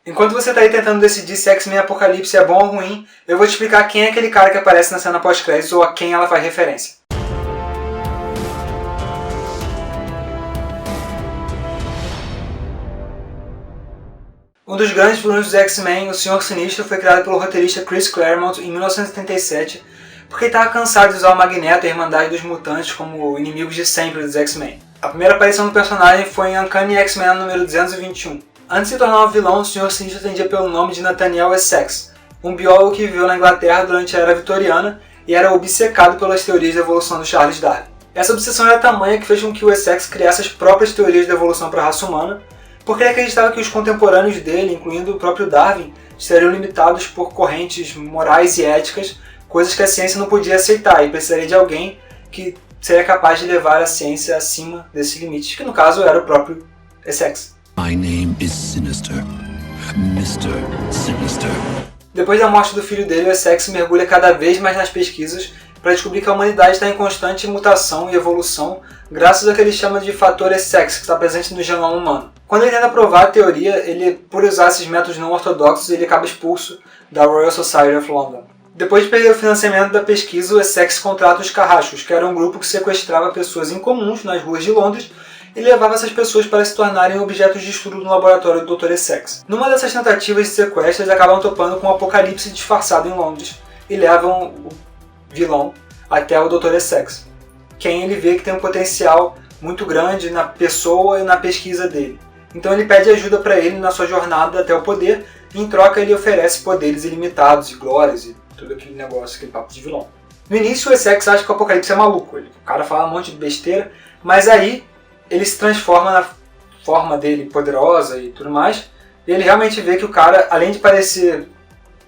Enquanto você tá aí tentando decidir se X-Men Apocalipse é bom ou ruim, eu vou te explicar quem é aquele cara que aparece na cena pós-créditos ou a quem ela faz referência. Um dos grandes vilões dos X-Men, o Senhor Sinistro, foi criado pelo roteirista Chris Claremont em 1977, porque ele estava cansado de usar o Magneto e a Irmandade dos Mutantes como inimigos de sempre dos X-Men. A primeira aparição do personagem foi em Uncanny X-Men número 221. Antes de se tornar um vilão, o Senhor Sinistro atendia pelo nome de Nathaniel Essex, um biólogo que viveu na Inglaterra durante a Era Vitoriana e era obcecado pelas teorias da evolução do Charles Darwin. Essa obsessão era tamanha que fez com que o Essex criasse as próprias teorias da evolução para a raça humana, porque ele acreditava que os contemporâneos dele, incluindo o próprio Darwin, estariam limitados por correntes morais e éticas, coisas que a ciência não podia aceitar, e precisaria de alguém que seria capaz de levar a ciência acima desses limites, que no caso era o próprio Essex. My name is Sinister. Mr. Sinister. Depois da morte do filho dele, o Essex mergulha cada vez mais nas pesquisas para descobrir que a humanidade está em constante mutação e evolução graças ao que ele chama de fator Essex, que está presente no genoma humano. Quando ele tenta provar a teoria, por usar esses métodos não ortodoxos, ele acaba expulso da Royal Society of London. Depois de perder o financiamento da pesquisa, o Essex contrata os Carrachos, que era um grupo que sequestrava pessoas incomuns nas ruas de Londres e levava essas pessoas para se tornarem objetos de estudo no laboratório do Dr. Essex. Numa dessas tentativas de sequestro, eles acabam topando com um apocalipse disfarçado em Londres e levam o vilão até o Dr. Essex, quem ele vê que tem um potencial muito grande na pessoa e na pesquisa dele. Então ele pede ajuda para ele na sua jornada até o poder, e em troca ele oferece poderes ilimitados e glórias e todo aquele negócio, aquele papo de vilão. No início o Essex acha que o Apocalipse é maluco, o cara fala um monte de besteira, mas aí ele se transforma na forma dele poderosa e tudo mais, e ele realmente vê que o cara, além de parecer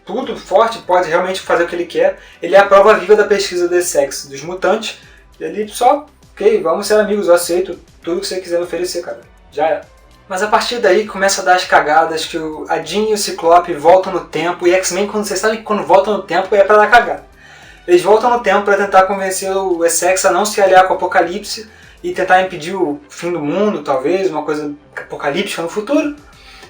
tudo forte, pode realmente fazer o que ele quer. Ele é a prova viva da pesquisa do Essex, dos mutantes, e ele só, ok, vamos ser amigos, eu aceito tudo que você quiser me oferecer, cara, já é. Mas a partir daí começa a dar as cagadas que a Jean e o Ciclope voltam no tempo, e X-Men, quando vocês sabem que quando voltam no tempo é pra dar cagada. Eles voltam no tempo para tentar convencer o Essex a não se aliar com o Apocalipse e tentar impedir o fim do mundo, talvez, uma coisa apocalíptica no futuro.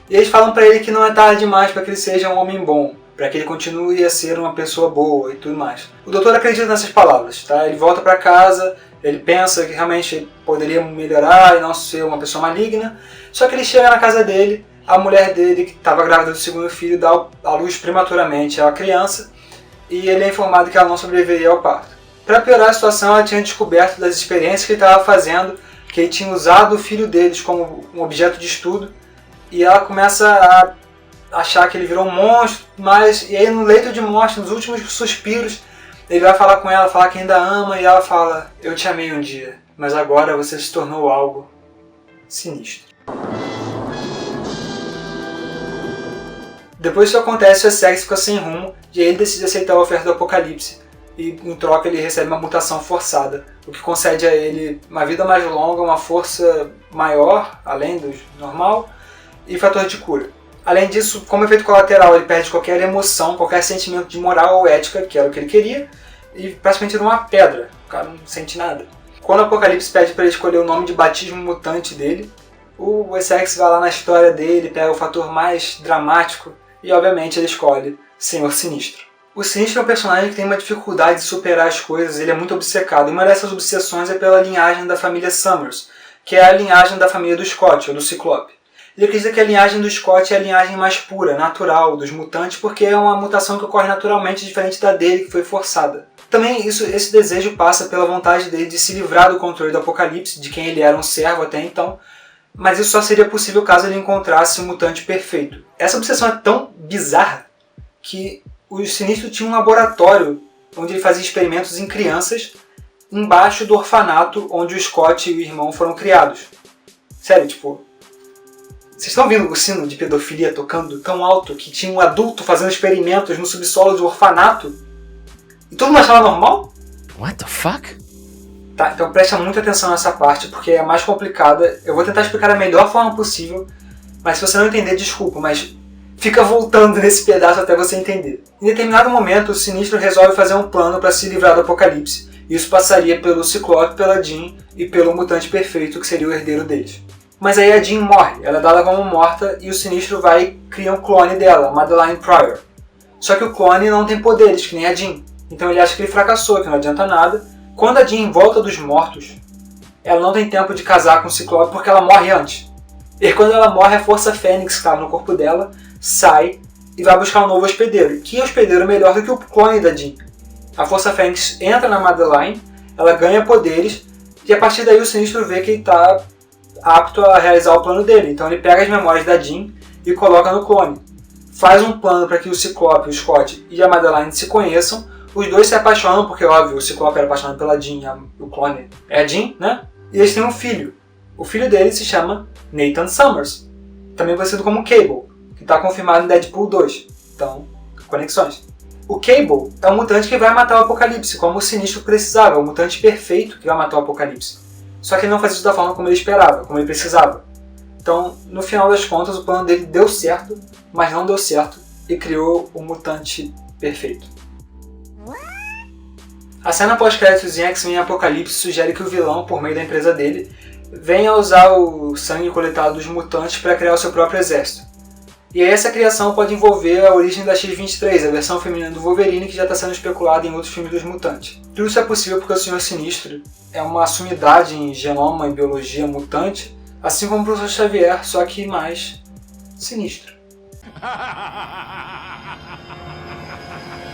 E eles falam pra ele que não é tarde demais para que ele seja um homem bom, para que ele continue a ser uma pessoa boa e tudo mais. O doutor acredita nessas palavras, tá? Ele volta para casa, ele pensa que realmente ele poderia melhorar e não ser uma pessoa maligna, só que ele chega na casa dele, a mulher dele, que estava grávida do segundo filho, dá à luz prematuramente à criança, e ele é informado que ela não sobreviveria ao parto. Para piorar a situação, ela tinha descoberto das experiências que ele estava fazendo, que ele tinha usado o filho deles como um objeto de estudo, e ela começa a achar que ele virou um monstro, e aí no leito de morte, nos últimos suspiros, ele vai falar com ela, falar que ainda ama, e ela fala: eu te amei um dia, mas agora você se tornou algo sinistro. Depois que isso acontece, o Essex fica sem rumo, e aí ele decide aceitar a oferta do Apocalipse, e em troca ele recebe uma mutação forçada, o que concede a ele uma vida mais longa, uma força maior, além do normal, e fator de cura. Além disso, como efeito colateral, ele perde qualquer emoção, qualquer sentimento de moral ou ética, que era o que ele queria, e praticamente vira uma pedra, o cara não sente nada. Quando o Apocalipse pede para ele escolher o nome de batismo mutante dele, o Essex vai lá na história dele, pega o fator mais dramático, e obviamente ele escolhe Senhor Sinistro. O Sinistro é um personagem que tem uma dificuldade de superar as coisas, ele é muito obcecado, e uma dessas obsessões é pela linhagem da família Summers, que é a linhagem da família do Scott, ou do Ciclope. Ele acredita que a linhagem do Scott é a linhagem mais pura, natural, dos mutantes, porque é uma mutação que ocorre naturalmente diferente da dele, que foi forçada. Também esse desejo passa pela vontade dele de se livrar do controle do Apocalipse, de quem ele era um servo até então, mas isso só seria possível caso ele encontrasse um mutante perfeito. Essa obsessão é tão bizarra que o Sinistro tinha um laboratório onde ele fazia experimentos em crianças embaixo do orfanato onde o Scott e o irmão foram criados. Sério, tipo... Vocês estão ouvindo o sino de pedofilia tocando tão alto que tinha um adulto fazendo experimentos no subsolo do orfanato? E todo mundo achava normal? What the fuck? Tá, então presta muita atenção nessa parte porque é a mais complicada. Eu vou tentar explicar da melhor forma possível, mas se você não entender, desculpa, mas fica voltando nesse pedaço até você entender. Em determinado momento, o Sinistro resolve fazer um plano para se livrar do Apocalipse. Isso passaria pelo Ciclope, pela Jean e pelo mutante perfeito, que seria o herdeiro deles. Mas aí a Jean morre, ela é dada como morta e o Sinistro vai e cria um clone dela, Madeline Pryor. Só que o clone não tem poderes, que nem a Jean. Então ele acha que ele fracassou, que não adianta nada. Quando a Jean volta dos mortos, ela não tem tempo de casar com o Ciclope porque ela morre antes. E quando ela morre, a Força Fênix que estava no corpo dela sai e vai buscar um novo hospedeiro. Que hospedeiro melhor do que o clone da Jean? A Força Fênix entra na Madeline, ela ganha poderes e a partir daí o Sinistro vê que ele está apto a realizar o plano dele. Então ele pega as memórias da Jean e coloca no clone. Faz um plano para que o Ciclope, o Scott e a Madeline se conheçam. Os dois se apaixonam, porque óbvio, o Ciclope era apaixonado pela Jean, o clone é a Jean, né? E eles têm um filho. O filho dele se chama Nathan Summers, também conhecido como Cable, que está confirmado em Deadpool 2. Então, conexões. O Cable é um mutante que vai matar o Apocalipse, como o Sinistro precisava, é um mutante perfeito que vai matar o Apocalipse. Só que ele não faz isso da forma como ele esperava, como ele precisava. Então, no final das contas, o plano dele deu certo, mas não deu certo e criou o mutante perfeito. A cena pós-créditos em X-Men Apocalipse sugere que o vilão, por meio da empresa dele, venha usar o sangue coletado dos mutantes para criar o seu próprio exército. E aí essa criação pode envolver a origem da X-23, a versão feminina do Wolverine que já está sendo especulada em outros filmes dos mutantes. Tudo isso é possível porque o Senhor Sinistro é uma sumidade em genoma e biologia mutante, assim como o Professor Xavier, só que mais sinistro.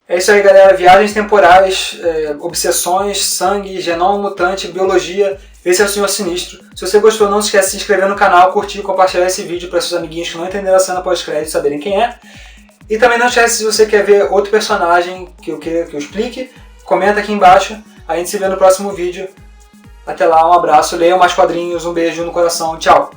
É isso aí, galera. Viagens temporais, obsessões, sangue, genoma mutante, biologia. Esse é o Senhor Sinistro. Se você gostou, não se esquece de se inscrever no canal, curtir e compartilhar esse vídeo para seus amiguinhos que não entenderam a cena pós-crédito saberem quem é. E também não esquece, se você quer ver outro personagem que eu explique, comenta aqui embaixo. A gente se vê no próximo vídeo. Até lá, um abraço, leiam mais quadrinhos, um beijo no coração, tchau!